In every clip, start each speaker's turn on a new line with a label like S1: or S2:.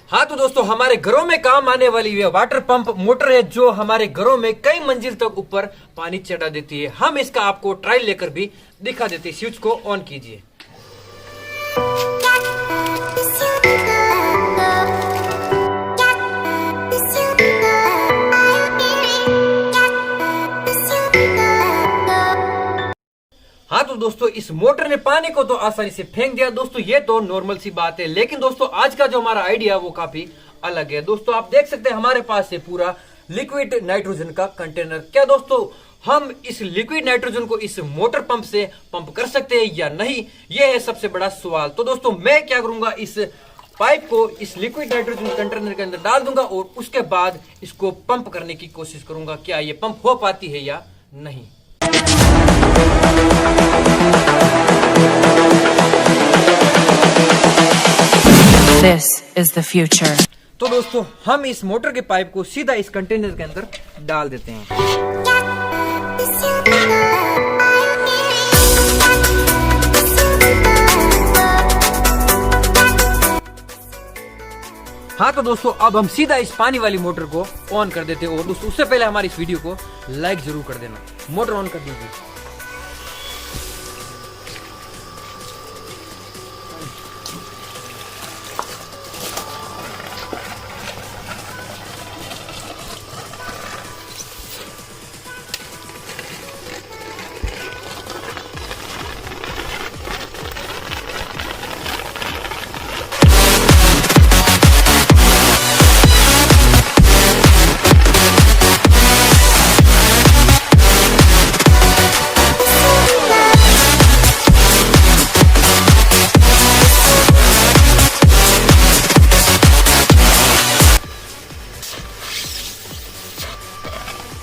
S1: हाँ तो दोस्तों, हमारे घरों में काम आने वाली ये वाटर पंप मोटर है जो हमारे घरों में कई मंजिल तक ऊपर पानी चढ़ा देती है। हम इसका आपको ट्रायल लेकर भी दिखा देते हैं। स्विच को ऑन कीजिए। हाँ तो दोस्तों, इस मोटर ने पानी को तो आसानी से फेंक दिया। दोस्तों ये तो नॉर्मल सी बात है, लेकिन दोस्तों आज का जो हमारा आइडिया है वो काफी अलग है। दोस्तों आप देख सकते हैं हमारे पास है पूरा लिक्विड नाइट्रोजन का कंटेनर। क्या दोस्तों हम इस लिक्विड नाइट्रोजन को इस मोटर पंप से पंप कर सकते हैं या नहीं, ये है सबसे बड़ा सवाल। तो दोस्तों मैं क्या करूंगा, इस पाइप को इस लिक्विड नाइट्रोजन कंटेनर के अंदर डाल दूंगा और उसके बाद इसको पंप करने की कोशिश करूंगा। क्या ये पंप हो पाती है या नहीं।
S2: This is the future.
S1: तो दोस्तों हम इस मोटर के पाइप को सीधा इस कंटेनर के अंदर डाल देते हैं। हाँ तो दोस्तों अब हम सीधा इस पानी वाली मोटर को ऑन कर देते हैं। और दोस्तों उससे पहले हमारी इस वीडियो को लाइक जरूर कर देना। मोटर ऑन कर दीजिए।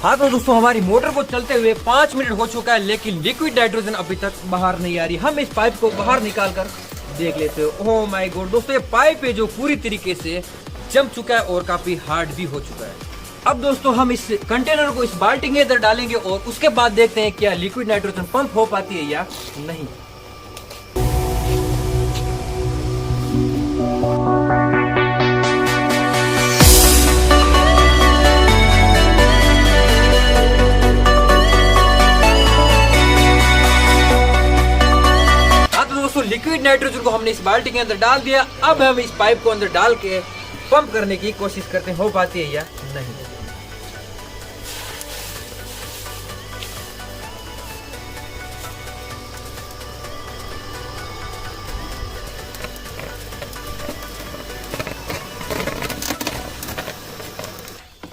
S1: हाँ तो दोस्तों हमारी मोटर को चलते हुए 5 मिनट हो चुका है, लेकिन लिक्विड नाइट्रोजन अभी तक बाहर नहीं आ रही। हम इस पाइप को बाहर निकाल कर देख लेते हैं। ओह माय गॉड दोस्तों, ये पाइप है जो पूरी तरीके से जम चुका है और काफी हार्ड भी हो चुका है। अब दोस्तों हम इस कंटेनर को इस बाल्टी के अंदर डालेंगे और उसके बाद देखते हैं क्या लिक्विड नाइट्रोजन पंप हो पाती है या नहीं। लिक्विड नाइट्रोजन को हमने इस बाल्टी के अंदर डाल दिया। अब हम इस पाइप को अंदर डाल के पंप करने की कोशिश करते हैं, हो पाती है या नहीं।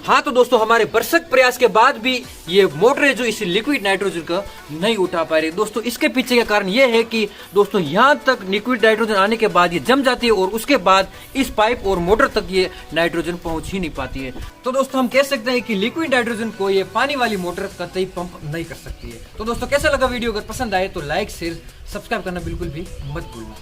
S1: हाँ तो दोस्तों हमारे भरसक प्रयास के बाद भी ये मोटर है जो इस लिक्विड नाइट्रोजन का नहीं उठा पा रही। दोस्तों इसके पीछे का कारण ये है कि दोस्तों यहाँ तक लिक्विड नाइट्रोजन आने के बाद ये जम जाती है और उसके बाद इस पाइप और मोटर तक ये नाइट्रोजन पहुंच ही नहीं पाती है। तो दोस्तों हम कह सकते हैं कि लिक्विड नाइट्रोजन को ये पानी वाली मोटर कतई पंप नहीं कर सकती है। तो दोस्तों कैसा लगा वीडियो, अगर पसंद आए तो लाइक शेयर सब्सक्राइब करना बिल्कुल भी मत भूलना।